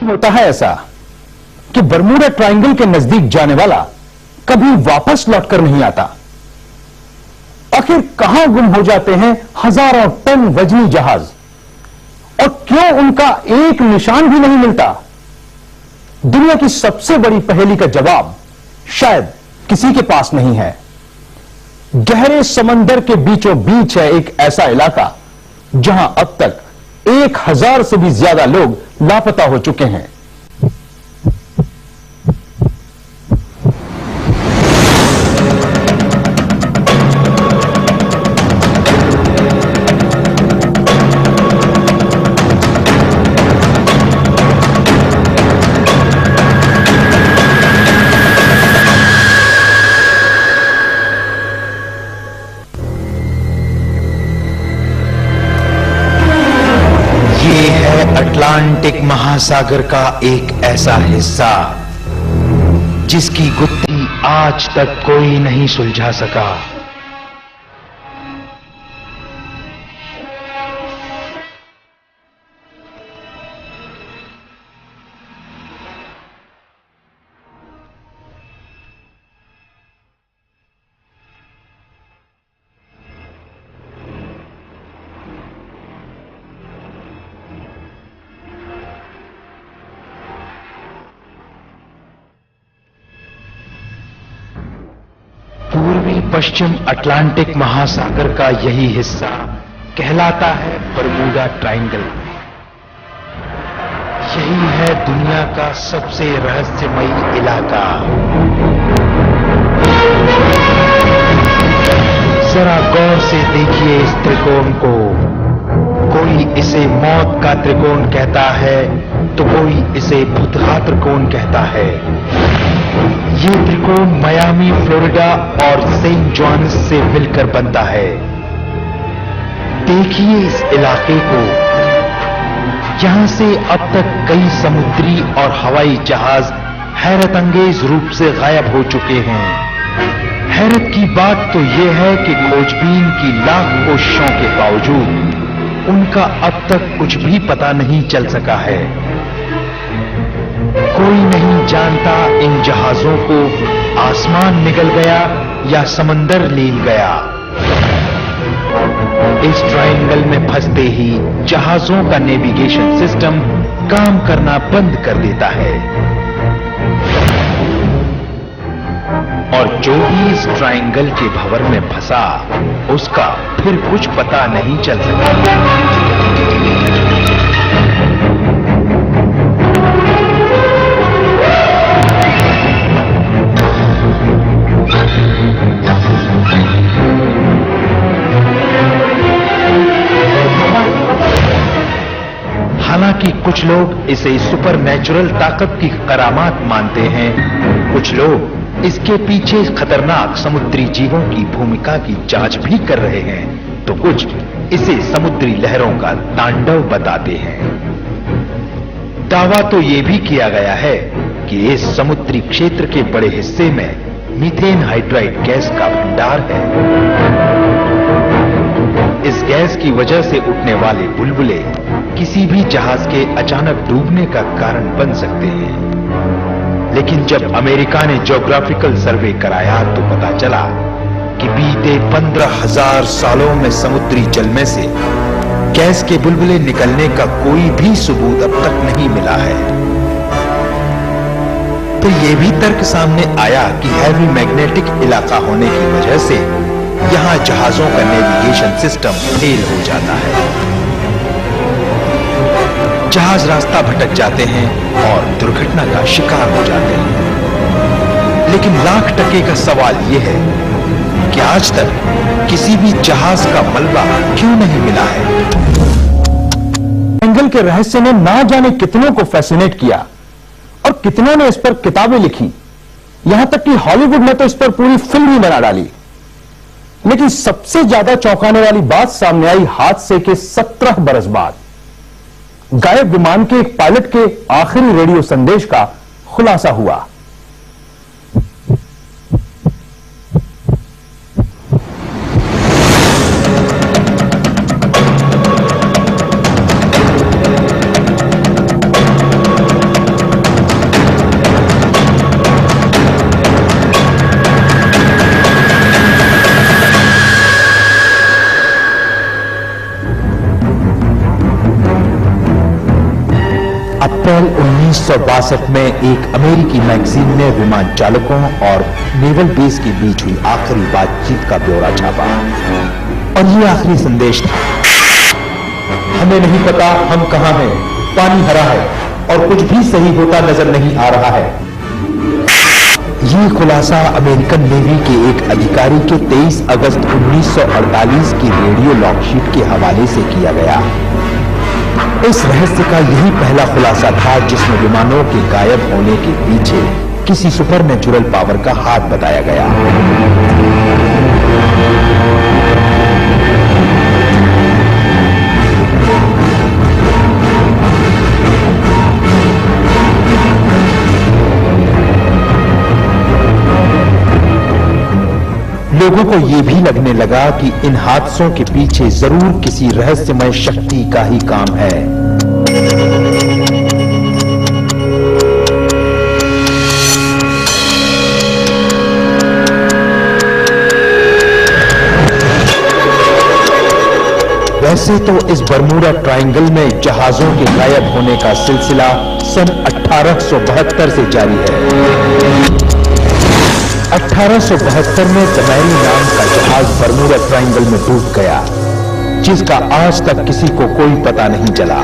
होता है ऐसा कि बरमूडा ट्रायंगल के नजदीक जाने वाला कभी वापस लौटकर नहीं आता। आखिर कहां गुम हो जाते हैं हजारों टन वजनी जहाज और क्यों उनका एक निशान भी नहीं मिलता? दुनिया की सबसे बड़ी पहेली का जवाब शायद किसी के पास नहीं है। गहरे समंदर के बीचों बीच है एक ऐसा इलाका जहां अब तक 1000 से भी ज्यादा लोग लापता हो चुके हैं। अटलांटिक महासागर का एक ऐसा हिस्सा जिसकी गुत्थी आज तक कोई नहीं सुलझा सका। पश्चिम अटलांटिक महासागर का यही हिस्सा कहलाता है बरमूडा ट्रायंगल। यही है दुनिया का सबसे रहस्यमयी इलाका। जरा गौर से देखिए इस त्रिकोण को। कोई इसे मौत का त्रिकोण कहता है तो कोई इसे भुतहा त्रिकोण कहता है। ये त्रिकोण मियामी, फ्लोरिडा और सेंट जॉन्स से मिलकर बनता है। देखिए इस इलाके को। यहां से अब तक कई समुद्री और हवाई जहाज हैरतअंगेज रूप से गायब हो चुके हैं। हैरत की बात तो यह है कि खोजबीन की लाख कोशिशों के बावजूद उनका अब तक कुछ भी पता नहीं चल सका है। कोई नहीं जानता इन जहाजों को आसमान निगल गया या समंदर लील गया। इस ट्रायंगल में फंसते ही जहाजों का नेविगेशन सिस्टम काम करना बंद कर देता है और जो भी इस ट्रायंगल के भंवर में फंसा उसका फिर कुछ पता नहीं चल सका। हालांकि कुछ लोग इसे सुपरनैचुरल ताकत की करामात मानते हैं, कुछ लोग इसके पीछे खतरनाक समुद्री जीवों की भूमिका की जांच भी कर रहे हैं, तो कुछ इसे समुद्री लहरों का तांडव बताते हैं। दावा तो यह भी किया गया है कि इस समुद्री क्षेत्र के बड़े हिस्से में मीथेन हाइड्राइड गैस का भंडार है। इस गैस की वजह से उठने वाले बुलबुले किसी भी जहाज के अचानक डूबने का कारण बन सकते हैं। लेकिन जब अमेरिका ने ज्योग्राफिकल सर्वे कराया तो पता चला कि बीते 15,000 सालों में समुद्री जल में से गैस के बुलबुले निकलने का कोई भी सबूत अब तक नहीं मिला है। तो यह भी तर्क सामने आया कि हैवी मैग्नेटिक इलाका होने की वजह से यहां जहाजों का नेविगेशन सिस्टम फेल हो जाता है। जहाज रास्ता भटक जाते हैं और दुर्घटना का शिकार हो जाते हैं। लेकिन लाख टके का सवाल यह है कि आज तक किसी भी जहाज का मलबा क्यों नहीं मिला है। ट्रायंगल के रहस्य ने ना जाने कितनों को फैसिनेट किया और कितनों ने इस पर किताबें लिखी। यहां तक कि हॉलीवुड ने तो इस पर पूरी फिल्म ही बना डाली। लेकिन सबसे ज्यादा चौंकाने वाली बात सामने आई हादसे के 17 बरस बाद। गायब विमान के एक पायलट के आखिरी रेडियो संदेश का खुलासा हुआ। अप्रैल 1962 में एक अमेरिकी मैगजीन ने विमान चालकों और नेवल बेस के बीच हुई आखिरी बातचीत का ब्यौरा छापा और ये आखिरी संदेश था। हमें नहीं पता हम कहां हैं, पानी हरा है और कुछ भी सही होता नजर नहीं आ रहा है। ये खुलासा अमेरिकन नेवी के एक अधिकारी के 23 अगस्त 1948 की रेडियो लॉगशीट के हवाले से किया गया। इस रहस्य का यही पहला खुलासा था जिसमें विमानों के गायब होने के पीछे किसी सुपरनेचुरल पावर का हाथ बताया गया। लोगों को यह भी लगने लगा कि इन हादसों के पीछे जरूर किसी रहस्यमय शक्ति का ही काम है। वैसे तो इस बरमूडा ट्रायंगल में जहाजों के गायब होने का सिलसिला सन 1872 से जारी है। 1872 में दमैरी नाम का जहाज बरमूडा ट्रायंगल में डूब गया, जिसका आज तक किसी को कोई पता नहीं चला।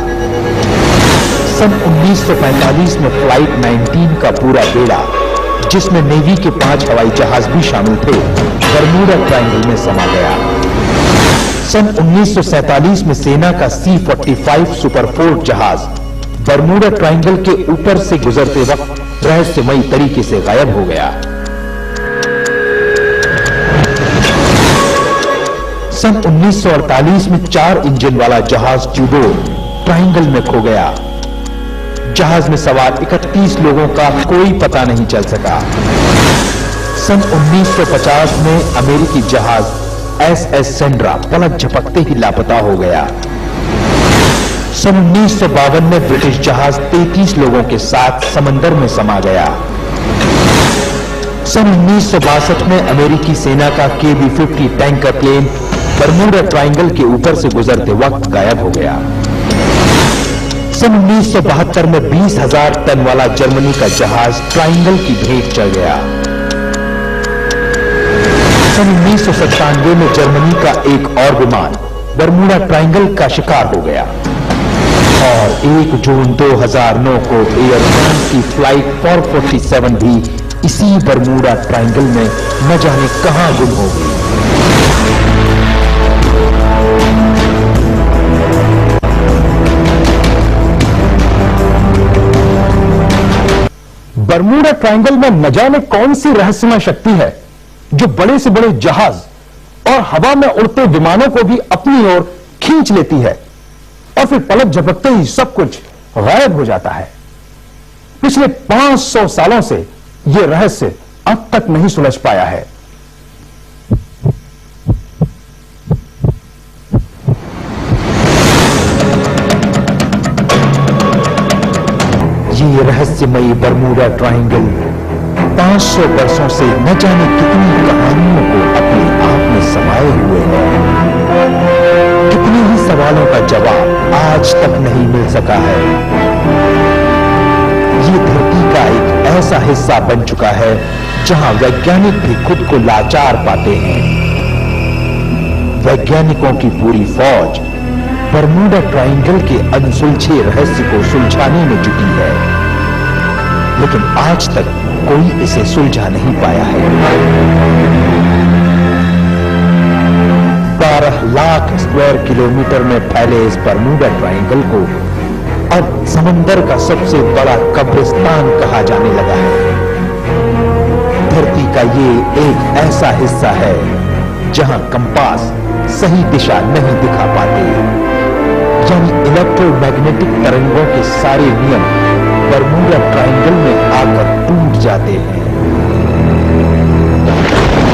सन 1945 में फ्लाइट 19 का पूरा बेड़ा, जिसमें नेवी के 5 हवाई जहाज भी शामिल थे, बरमूडा ट्रायंगल में समा गया। सन 1947 में सेना का C-45 सुपरफोर्ट जहाज बरमूडा ट्रायंगल के ऊपर से गुजरते वक्त रहस्यमयी तरीके से गायब हो गया। सन 1948 में 4 इंजन वाला जहाज ट्यूडोर ट्रायंगल में खो गया। जहाज में सवार 31 लोगों का कोई पता नहीं चल सका। सन 1950 में अमेरिकी जहाज SS सेंड्रा पलक झपकते ही लापता हो गया। सन 1952 में ब्रिटिश जहाज 33 लोगों के साथ समंदर में समा गया। सन 1962 में अमेरिकी सेना का KB-50 tanker plane Bermuda triangle के ऊपर से गुजरते वक्त गायब हो गया। सन 1972 में 20,000 टन वाला जर्मनी का जहाज ट्रायंगल की भेंट चढ़ गया। सन 1997 में जर्मनी का एक और विमान बरमूडा ट्रायंगल का शिकार हो गया और 1 जून 2009 को एयर फ्रांस की फ्लाइट 447 भी इसी बरमूडा ट्रायंगल में न जाने कहां गुम हो गई। बरमूडा ट्रायंगल में न जाने कौन सी रहस्यमय शक्ति है जो बड़े से बड़े जहाज और हवा में उड़ते विमानों को भी अपनी ओर खींच लेती है और फिर पलक झपकते ही सब कुछ गायब हो जाता है। पिछले 500 सालों से यह रहस्य अब तक नहीं सुलझ पाया है। ये रहस्यमयी बरमूडा ट्रायंगल 500 वर्षों से न जाने कितनी कहानियों को अपने आप में समाये हुए है। कितने ही सवालों का जवाब आज तक नहीं मिल सका है। ये धरती का एक ऐसा हिस्सा बन चुका है जहां वैज्ञानिक भी खुद को लाचार पाते हैं। वैज्ञानिकों की पूरी फौज बरमूडा ट्रायंगल के अनसुलझे रहस्य को सुलझाने में जुटी है, लेकिन आज तक कोई इसे सुलझा नहीं पाया है। 12 लाख स्क्वायर किलोमीटर में फैले इस बरमूडा ट्रायंगल को अब समंदर का सबसे बड़ा कब्रिस्तान कहा जाने लगा है। धरती का ये एक ऐसा हिस्सा है जहां कंपास सही दिशा नहीं दिखा पाते, यानी इलेक्ट्रोमैग्नेटिक तरंगों के सारे नियम बरमूडा ट्रायंगल में आकर टूट जाते हैं।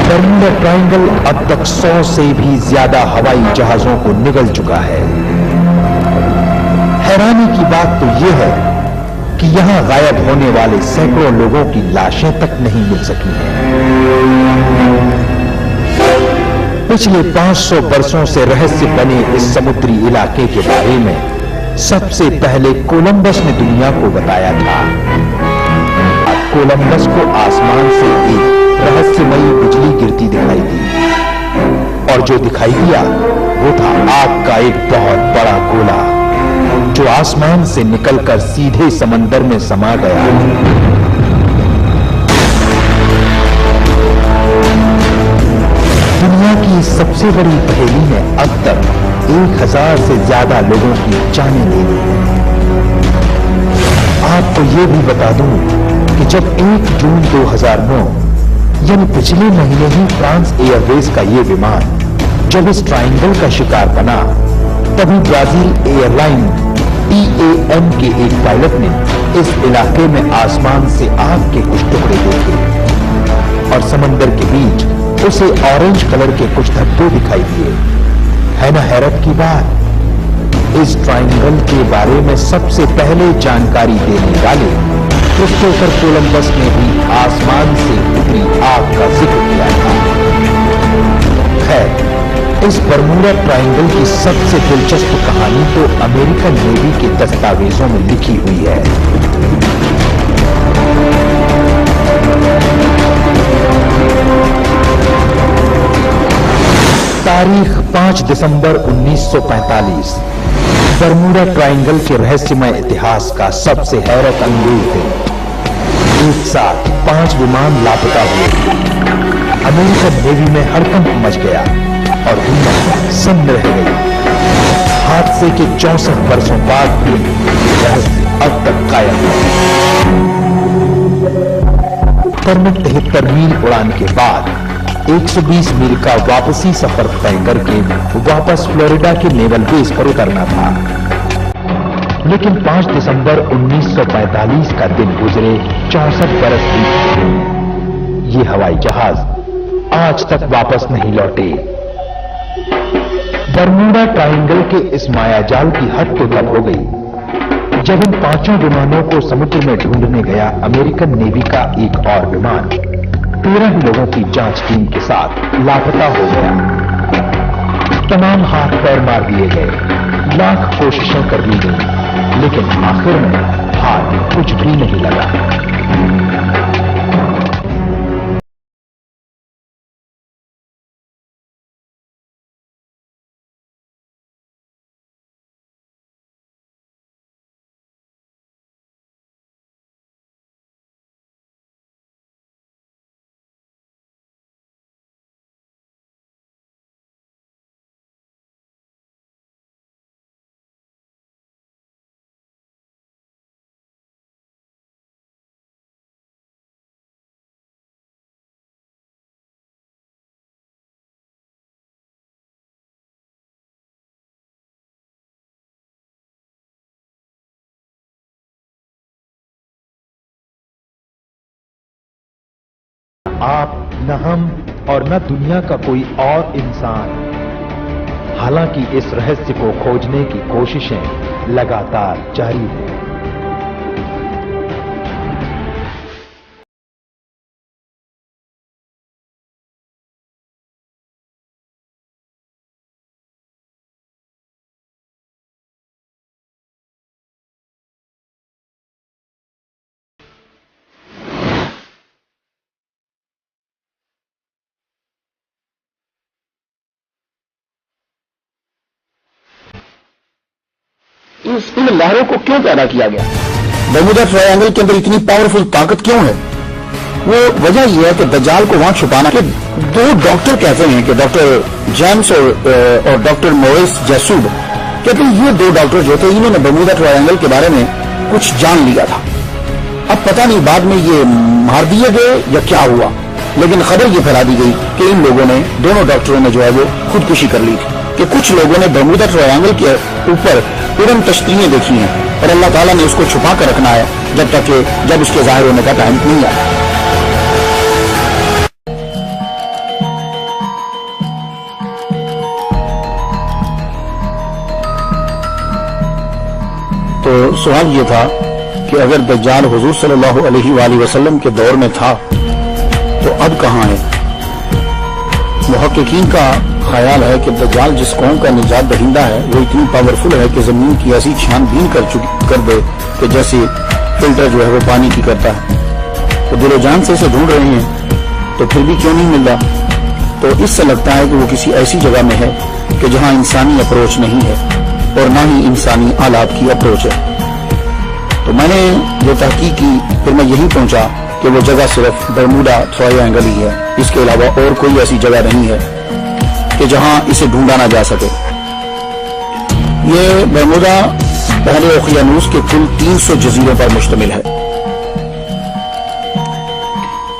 बरमूडा ट्रायंगल अब तक 100 से भी ज्यादा हवाई जहाजों को निगल चुका है। हैरानी की बात तो यह है कि यहां गायब होने वाले सैकड़ों लोगों की लाशें तक नहीं मिल सकी हैं। पिछले 500 वर्षों से रहस्य बने इस समुद्री इलाके के बारे में सबसे पहले कोलंबस ने दुनिया को बताया था। कोलंबस को आसमान से एक रहस्यमयी बिजली गिरती दिखाई दी और जो दिखाई दिया वो था आग का एक बहुत बड़ा गोला जो आसमान से निकलकर सीधे समंदर में समा गया। दुनिया की सबसे बड़ी पहेली ने अब तक 1000 से ज्यादा लोगों की जानें ले ली है। आपको ये भी बता दूं कि जब 1 जून 2009 यानी पिछले महीने ही फ्रांस एयरवेज का ये विमान जब इस ट्रायंगल का शिकार बना, तभी ब्राजील एयरलाइन TAM के एक पायलट ने इस इलाके में आसमान से आग के कुछ टुकड़े देखे और समंदर के बीच उसे ऑरेंज कलर के कुछ धब्बे दिखाई दिए। है ना हैरत की बात। इस ट्रायंगल के बारे में सबसे पहले जानकारी देने वाले क्रिस्टोफर कोलंबस ने भी आसमान से उतरी आग का जिक्र किया था। खैर, इस बरमूडा ट्रायंगल की सबसे दिलचस्प कहानी तो अमेरिकन नेवी के दस्तावेजों में लिखी हुई है। तारीख 5 दिसंबर 1945 बरमूडा ट्रायंगल के रहस्यमय इतिहास का सबसे हैरत अंगेज दिन। एक साथ 5 विमान लापता हुए। अमेरिकन नेवी में हड़कंप मच गया और दुनिया सन्न रह गई। हादसे के 64 वर्षों बाद भी रहस्य अब तक कायम है। 73 मील उड़ान के बाद 120 मील का वापसी सफर तय करके वापस फ्लोरिडा के नेवल बेस पर उतरना था। लेकिन 5 दिसंबर 1945 का दिन गुजरे 64 बरस बीत चुके। ये हवाई जहाज आज तक वापस नहीं लौटे। बरमूडा ट्रायंगल के इस मायाजाल की हद तो तब हो गई जब इन 5 विमानों को समुद्र में ढूंढने गया अमेरिकन नेवी का एक और विमान 13 लोगों की जांच टीम के साथ लापता हो गया। तमाम हाथ पैर मार दिए गए, लाख कोशिशें कर ली गई, लेकिन आखिर में हाथ कुछ भी नहीं लगा। आप, न हम और न दुनिया का कोई और इंसान। हालांकि इस रहस्य को खोजने की कोशिशें लगातार जारी हैं। इन लहरों को क्यों पैदा किया गया? बरमूडा ट्रायंगल के अंदर इतनी पावरफुल ताकत क्यों है? वो वजह यह है कि दज्जाल को वहां छुपाना के 2 डॉक्टर कहते हैं कि डॉक्टर जेम्स और डॉक्टर मोरिस जैसूब कहते हैं ये 2 डॉक्टर जो थे इन्होंने बरमूडा ट्रायंगल के बारे में कुछ जान लिया था। अब पता नहीं बाद में ये मार दिए गए या क्या हुआ, लेकिन खबर ये फैला दी गई कि इन लोगों ने, दोनों डॉक्टरों ने जो है वो खुदकुशी कर ली थी कि कुछ लोगों ने बरमूडा ट्रायंगल के ऊपर उड़न तश्तीरें देखी हैं और अल्लाह ताला ने उसको छुपा कर रखना है जब तक कि जब उसके जाहिर होने का टाइम नहीं आया। तो सवाल ये था कि अगर दज्जाल हुजूर सल्लल्लाहु अलैहि वसल्लम के दौर में था तो अब कहां है? मुहक्किकीन का ख्याल है कि दज्जाल जिस कौम का निजात दहिंदा है वो इतनी पावरफुल है कि जमीन की ऐसी छानबीन कर दे कि जैसे फिल्टर जो है वो पानी की करता है। तो दिलो जान से इसे ढूंढ रहे हैं तो फिर भी क्यों नहीं मिल रहा। तो इससे लगता है कि वो किसी ऐसी जगह में है कि जहां इंसानी अप्रोच नहीं है और ना ही इंसानी आलात की अप्रोच है। तो मैंने जो तहकीक की फिर मैं यही पहुंचा कि वो जगह सिर्फ बरमूडा ट्रायंगल ही है, इसके अलावा और कोई ऐसी जगह नहीं है कि जहां इसे ढूंढा ना जा सके। ये बरमूडा बहरे ओकियानूस के कुल 300 जजीरों पर मुश्तमिल है।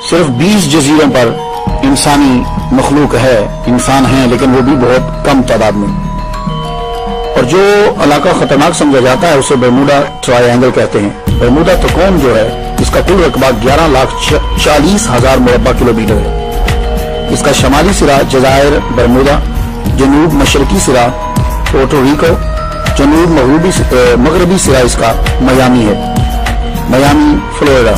सिर्फ 20 जजीरों पर इंसानी मखलूक है, इंसान हैं, लेकिन वो भी बहुत कम तादाद में। और जो इलाका खतरनाक समझा जाता है उसे बरमूडा ट्रायंगल कहते हैं। बरमूडा तकोन जो है इसका कुल रकबा 11,40,000 मुरब्बा किलोमीटर है। इसका शमाली सिरा जजायर बरमूदा, जनूब मशरकी सिरा पोर्टो रिको, जनूब मगरबी सिरा इसका मियामी है, मियामी फ्लोरिडा।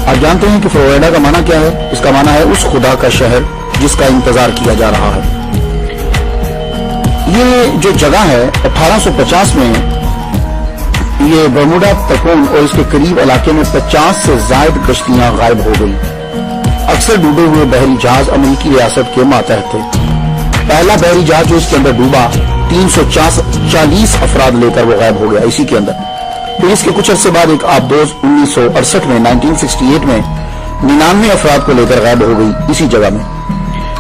आप जानते हैं कि फ्लोरिडा का माना क्या है? इसका माना है उस खुदा का शहर जिसका इंतजार किया जा रहा है। ये जो जगह है 1850 में ये बरमूडा तकोन और इसके करीब इलाके में 50 से ज्यादा कश्तियां गायब हो गई। अक्सर डूबे हुए बहरी जहाज अमेरिकी रियासत के मातहत थे। पहला बहरी जहाज जो इसके अंदर डूबा 340 अफराद लेकर वो गायब हो गया इसी के अंदर। फिर इसके कुछ अरसे बाद एक आबदोज 1968 में 1968 में 99 अफराद को लेकर गायब हो गई इसी जगह में।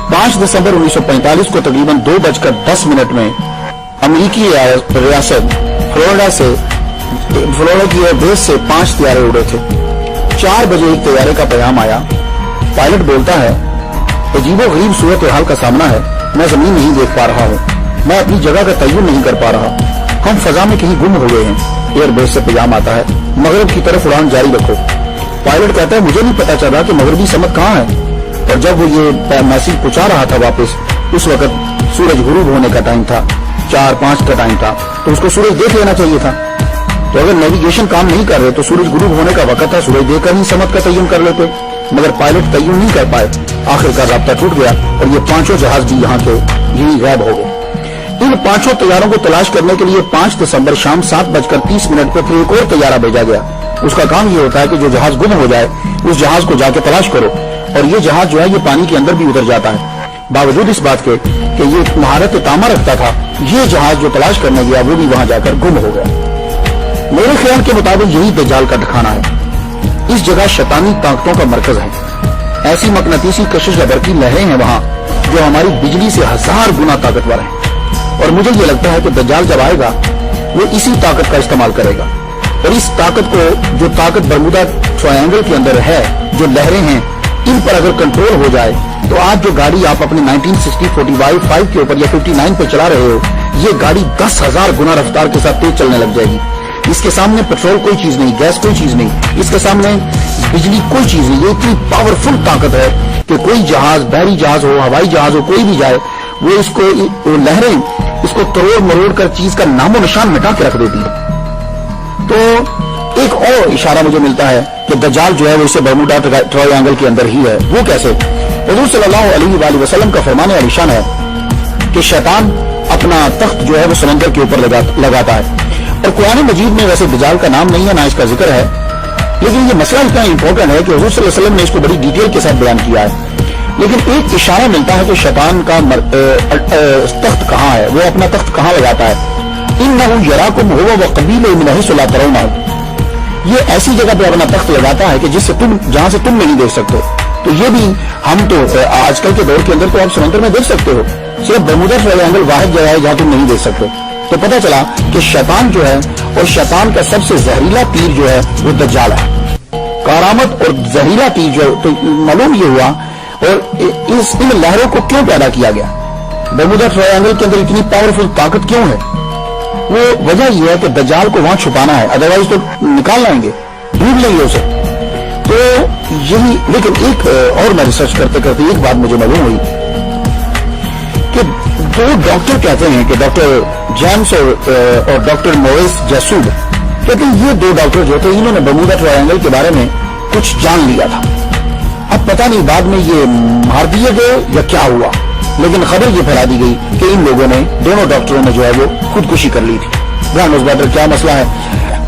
5 दिसंबर 1945 को तकरीबन 2:10 में अमेरिकी रियासत फ्लोरिडा की बेस से 5 तैयारे उड़े थे। 4 बजे एक तैयारे का पैगाम आया। पायलट बोलता है, अजीबो गरीब सूरत हाल का सामना है, मैं जमीन नहीं देख पा रहा हूँ, मैं अपनी जगह का तय्युन नहीं कर पा रहा, हम फजा में कहीं गुम हो गए हैं। एयरबेस से पैगाम आता है, मगरब की तरफ उड़ान जारी रखो। पायलट कहता है, मुझे नहीं पता चला कि मगरबी समत कहाँ है। और जब वो ये मैसेज पहुंचा रहा था वापस, उस वक्त सूरज गुरूब होने का टाइम था, 4-5 का टाइम था, तो उसको सूरज देख लेना चाहिए था। तो अगर नेविगेशन काम नहीं कर रहे तो सूरज गुरूब होने का वक्त था, सूरज देखकर ही समत का तय्युन कर लेते, मगर पायलट तय्युन नहीं कर पाए। आखिरकार राब्ता टूट गया और ये 5 जहाज भी यहाँ के यही गायब हो गए। इन 5 तैयारों को तलाश करने के लिए 5 दिसंबर शाम 7:30 पर फिर एक और तैयारा भेजा गया। उसका काम ये होता है कि जो जहाज गुम हो जाए उस जहाज को जाके तलाश करो। और ये जहाज जो है ये पानी के अंदर भी उतर जाता है। बावजूद इस बात के कि ये महारत तामा रखता था, ये जहाज जो तलाश करने गया वो भी वहां जाकर गुम हो गया। मेरे ख्याल के मुताबिक यही दज्जाल का ठिकाना है। इस जगह शैतानी ताकतों का मरकज है। ऐसी मकनातीसी कशिश की लहरें हैं वहां जो हमारी बिजली से 1000 गुना ताकतवर है। और मुझे ये लगता है कि दज्जाल जब आएगा वो इसी ताकत का इस्तेमाल करेगा। और इस ताकत को, जो ताकत बरमूडा ट्रायंगल के अंदर है, जो लहरें हैं, इन पर अगर कंट्रोल हो जाए तो आज जो गाड़ी आप अपने 1960 45 के ऊपर या 59 पे चला रहे हो, ये गाड़ी 10,000 गुना रफ्तार के साथ तेज चलने लग जाएगी। इसके सामने पेट्रोल कोई चीज नहीं, गैस कोई चीज नहीं, इसके सामने बिजली कोई चीज नहीं। ये इतनी पावरफुल ताकत है कि कोई जहाज, बहरी जहाज हो, हवाई जहाज हो, कोई भी जाए, वो इसको लहरें इसको तरोड़ मरोड़ कर चीज का नामो निशान मिटा के रख देती है। तो एक और इशारा मुझे मिलता है कि दज्जाल जो है वो इसे बरमूडा ट्रायंगल के अंदर ही है। वो कैसे? हुजूर सल्लल्लाहु अलैहि वसल्लम का फरमान अलीशान है कि शैतान अपना तख्त जो है वो समंदर के ऊपर लगाता है। और कुरान मजीद में वैसे दज्जाल का नाम नहीं है, ना इसका जिक्र है, लेकिन ये मसला इतना इंपॉर्टेंट है कि हुजूर सल्लल्लाहु अलैहि वसल्लम ने इसको बड़ी डिटेल के साथ बयान किया है। लेकिन एक इशारा मिलता है कि शैतान का तख्त कहाँ है, वो अपना तख्त कहाँ लगाता है। इन्नहु यराकुम हुवा व क़बीलुहु मिन हैसु ला तरौनहु। ये ऐसी जगह पे अपना तख्त लगाता है कि जहां से तुम नहीं देख सकते। तो ये भी हम तो आजकल के दौर के अंदर तो आप समंदर में देख सकते हो, सिर्फ बरमूडा ट्रायंगल वाहिद जगह है जहां तुम नहीं देख सकते। तो पता चला कि शैतान जो है, और शैतान का सबसे जहरीला तीर जो है वो दज्जाल है। करामत और जहरीला तीर जो है, तो मालूम ये हुआ और इन लहरों को क्यों पैदा किया गया, बरमूडा ट्रायंगल के अंदर इतनी पावरफुल ताकत क्यों है? वो वजह यह है कि दज्जाल को वहां छुपाना है, अदरवाइज तो निकाल लाएंगे, ढूंढ लेंगे उसे। तो यही, लेकिन एक और मैं रिसर्च करते करते एक बात मुझे मालूम हुई कि 2 डॉक्टर कहते हैं कि डॉक्टर जेम्स और डॉक्टर मोरिस जैसूब कहते हैं ये 2 डॉक्टर जो थे इन्होंने बरमूडा ट्रायंगल के बारे में कुछ जान लिया था। अब पता नहीं बाद में ये मार दिए गए या क्या हुआ, लेकिन खबर ये फैला दी गई कि इन लोगों ने, दोनों डॉक्टरों ने जो है वो खुदकुशी कर ली थी। बेटर क्या मसला है।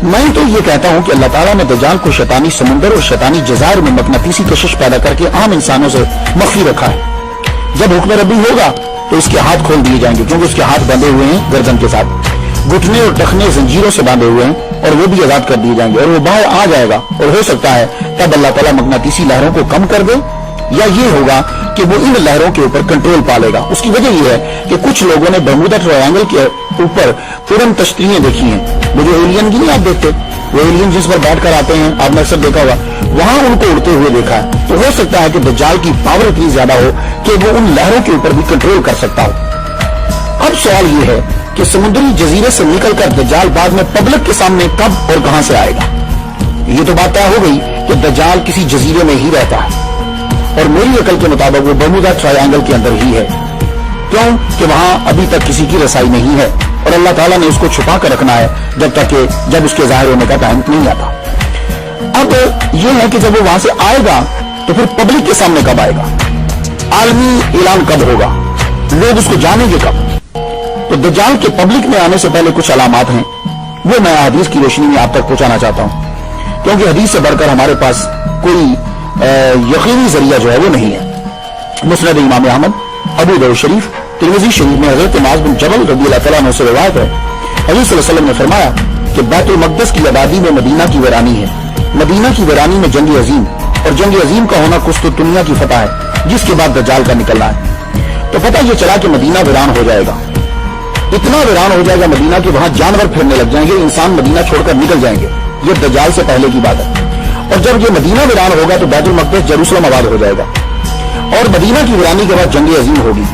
मैं तो ये कहता हूं कि अल्लाह ताला ने दज्जाल को शैतानी समुंदर और शैतानी जज़ायर में मकनातीसी कशिश पैदा करके आम इंसानों से मख्फी रखा है। जब हुक्म रब्बी होगा तो इसके हाथ खोल दिए जाएंगे, क्योंकि उसके हाथ बंधे हुए हैं गर्दन के साथ, घुटने और टखने जंजीरों से बांधे हुए हैं, और वो भी आजाद कर दिए जाएंगे और वो बाहर आ जाएगा। और हो सकता है तब अल्लाह ताला मकनातीसी लहरों को कम कर दे, या ये होगा कि वो इन लहरों के ऊपर कंट्रोल पा लेगा। उसकी वजह यह है कि कुछ लोगों ने बर्मुदा ट्रायंगल के ऊपर तुरंत तश्तरियां देखी हैं। वो जो एलियन की नहीं आप देखते, वो एलियन जिस पर बैठ कर आते हैं, आपने अक्सर देखा होगा, वहां उनको उड़ते हुए देखा है। तो हो सकता है कि दज्जाल की पावर इतनी ज्यादा हो कि वो उन लहरों के ऊपर भी कंट्रोल कर सकता हो। अब सवाल यह है कि समुद्री जजीरे से निकलकर दज्जाल बाद में पब्लिक के सामने कब और कहां से आएगा। ये तो बात तय हो गई कि दज्जाल किसी जजीरे में ही रहता है, और मेरी अकल के मुताबिक वो बर्मुदा ट्रायंगल के अंदर ही है। क्यों कि वहां अभी तक किसी की रसाई नहीं है, और अल्लाह ताला ने उसको छुपा कर रखना है जब उसके जाहिर होने का टाइम नहीं आता। अब यह है कि जब वो वहां से आएगा तो फिर पब्लिक के सामने कब आएगा, आलमी ऐलान कब होगा, लोग उसको जानेंगे कब। तो दज्जाल के पब्लिक में आने से पहले कुछ अलामात हैं, वो मैं हदीस की रोशनी में आप तक पहुंचाना चाहता हूं, क्योंकि हदीस से बढ़कर हमारे पास कोई यकीनी जरिया जो है वो नहीं है। मुस्नद इमाम अहमद, अबू दाऊद शरीफ, तिरमिज़ी शरीफ में हजरत मुआज़ बिन जबल रज़ियल्लाहु तआला अन्हु से रिवायत है, हज़रत सल्लल्लाहु अलैहि वसल्लम ने फरमाया कि बैतुल मक़दस की आबादी में मदीना की वीरानी है, मदीना की वीरानी में जंग अजीम, और जंग अजीम का होना कुस्तुनतुनिया की फतह है, जिसके बाद दज्जाल का निकलना है। तो पता ये चला कि मदीना वीरान हो जाएगा, इतना वीरान हो जाएगा मदीना कि वहां जानवर फिरने लग जाएंगे, इंसान मदीना छोड़कर निकल जाएंगे। ये दज्जाल से पहले की बात है। और जब ये मदीना वीरान होगा तो बैतुल मक़दस जेरूसलम आबाद हो जाएगा, और मदीना की वीरानी के बाद जंग अजीम होगी,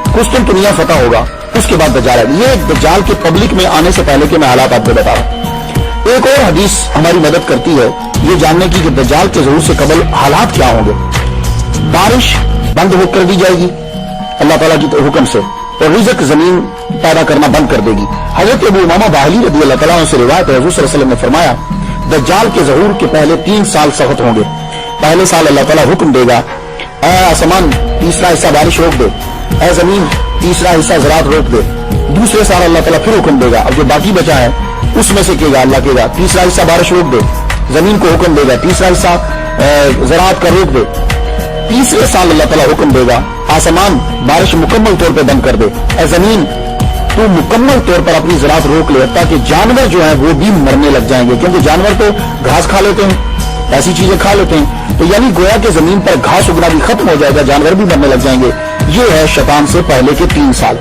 कुस्तुनतुनिया फतह होगा, उसके बाद दज्जाल आएगा। ये दज्जाल के पब्लिक में आने से पहले के मैं हालात आपको बता रहा हूं। एक और हदीस हमारी मदद करती है ये जानने की कि दज्जाल के ज़हूर से कबल हालात क्या होंगे। बारिश बंद हो कर दी जाएगी अल्लाह ताला के हुक्म से, और रिज़्क़ जमीन पैदा करना बंद कर देगी। हजरत अबू उमामा बाहिली रज़ियल्लाहु तआला अन्हु से रिवायत है, हुज़ूर सल्लल्लाहु अलैहि वसल्लम ने फरमाया दज्जाल के ज़हूर के पहले 3 साल सख्त होंगे। पहले साल अल्लाह ताला हुक्म देगा, ऐ आसमान तीसरा हिस्सा बारिश रोक दे, ऐ जमीन तीसरा हिस्सा ज़राअत रोक दे। दूसरे साल अल्लाह ताला फिर हुक्म देगा, अब जो बाकी बचा है उसमें से कहेगा अल्लाह कहेगा तीसरा हिस्सा बारिश रोक दे, जमीन को हुक्म देगा तीसरा हिस्सा ज़राअत का रोक दे। तीसरे साल अल्लाह ताला हुक्म देगा, आसमान बारिश मुकम्मल तौर पर बंद कर दे, ऐ जमीन तू मुकम्मल तौर पर अपनी ज़राअत रोक ले, ताकि जानवर जो है वो भी मरने लग जाएंगे, क्योंकि जानवर तो घास खा लेते हैं, ऐसी चीजें खा लेते हैं। तो यानी गोया कि जमीन पर घास उगना भी खत्म हो जाएगा, जानवर भी मरने लग जाएंगे। ये है शैतान से पहले के 3 साल।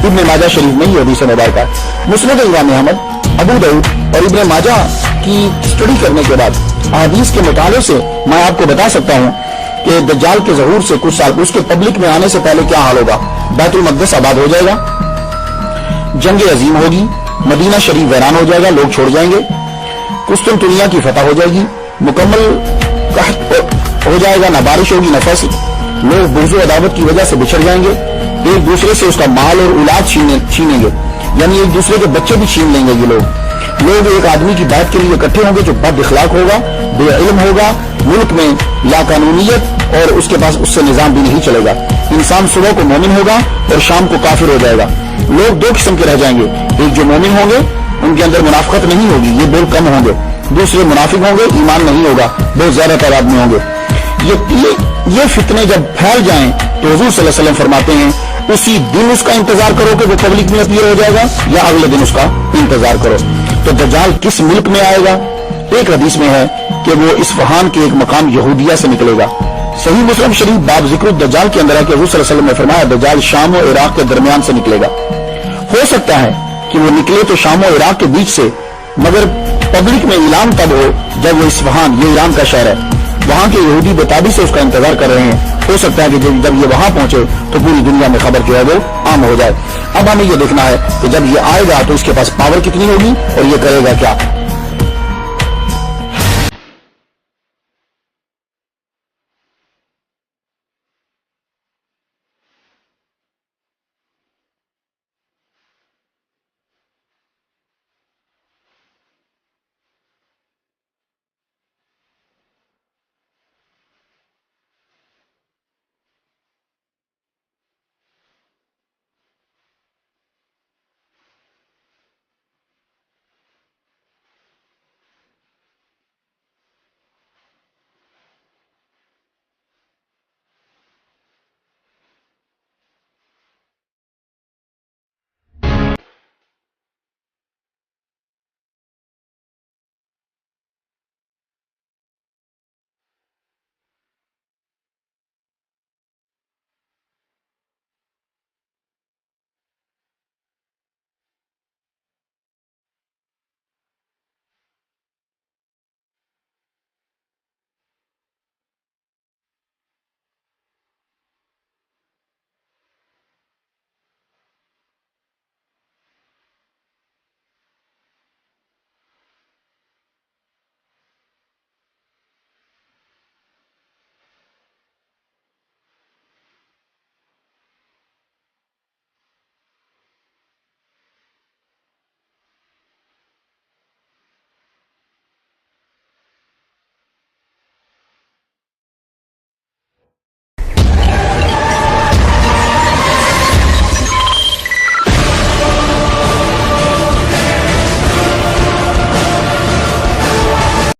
इब्न माजा शरीफ में ये हदीस मुबारक है। मुस्नद इमाम अहमद, अबू दाऊद और इब्न माजा की स्टडी करने के बाद हदीस के मुताले से मैं आपको बता सकता हूं कि दज्जाल के ज़हूर से कुछ साल उसके पब्लिक में आने से पहले क्या हाल होगा। बैतुल मक़दस आबाद हो जाएगा, जंग अजीम होगी, मदीना शरीफ वीरान हो जाएगा, लोग छोड़ जाएंगे, कुस्तुनतुनिया की फतह हो जाएगी, मुकम्मल कहत हो जाएगा, ना बारिश होगी ना फसल, लोग बुग़्ज़ अदावत की वजह से बिछड़ जाएंगे, एक दूसरे से उसका माल और औलाद छीनेंगे, यानी एक दूसरे के बच्चे भी छीन लेंगे। ये लोग एक आदमी की बात के लिए इकट्ठे होंगे जो बद इखलाक होगा, बेइल्म होगा, मुल्क में लाकानूनियत और उसके पास उससे निजाम भी नहीं चलेगा। इंसान सुबह को मोमिन होगा और शाम को काफिर हो जाएगा। लोग 2 किस्म के रह जाएंगे, एक जो मोमिन होंगे उनके अंदर मुनाफिकत नहीं होगी, ये बोल कम होंगे, दूसरे मुनाफिक होंगे, ईमान नहीं होगा, बहुत ज्यादा तादाद में होंगे। ये फितने जब फैल जाएं तो हुजूर सल्लल्लाहु अलैहि वसल्लम फरमाते हैं उसी दिन उसका इंतजार करो कि वो पब्लिक में अपीयर हो जाएगा, या अगले दिन उसका इंतजार करो। तो दज्जाल किस मुल्क में आएगा? एक हदीस में है कि वो इस्फहान के एक मकाम यहूदिया से निकलेगा। सही मुस्लिम शरीफ बाब जिक्र दज्जाल के अंदर है कि हुजूर सल्लल्लाहु अलैहि वसल्लम ने फरमाया दज्जाल शाम और इराक के दरमियान से निकलेगा। हो सकता है कि वो निकले तो शाम और इराक के बीच से, मगर पब्लिक में ऐलान तब हो जब वो इस्फहान, ये ईरान का शहर है, वहां के यहूदी बेताबी से उसका इंतजार कर रहे हैं। हो सकता है कि जब ये वहां पहुंचे तो पूरी दुनिया में खबर जो है वो आम हो जाए। अब हमें ये देखना है कि जब ये आएगा तो इसके पास पावर कितनी होगी और ये करेगा क्या।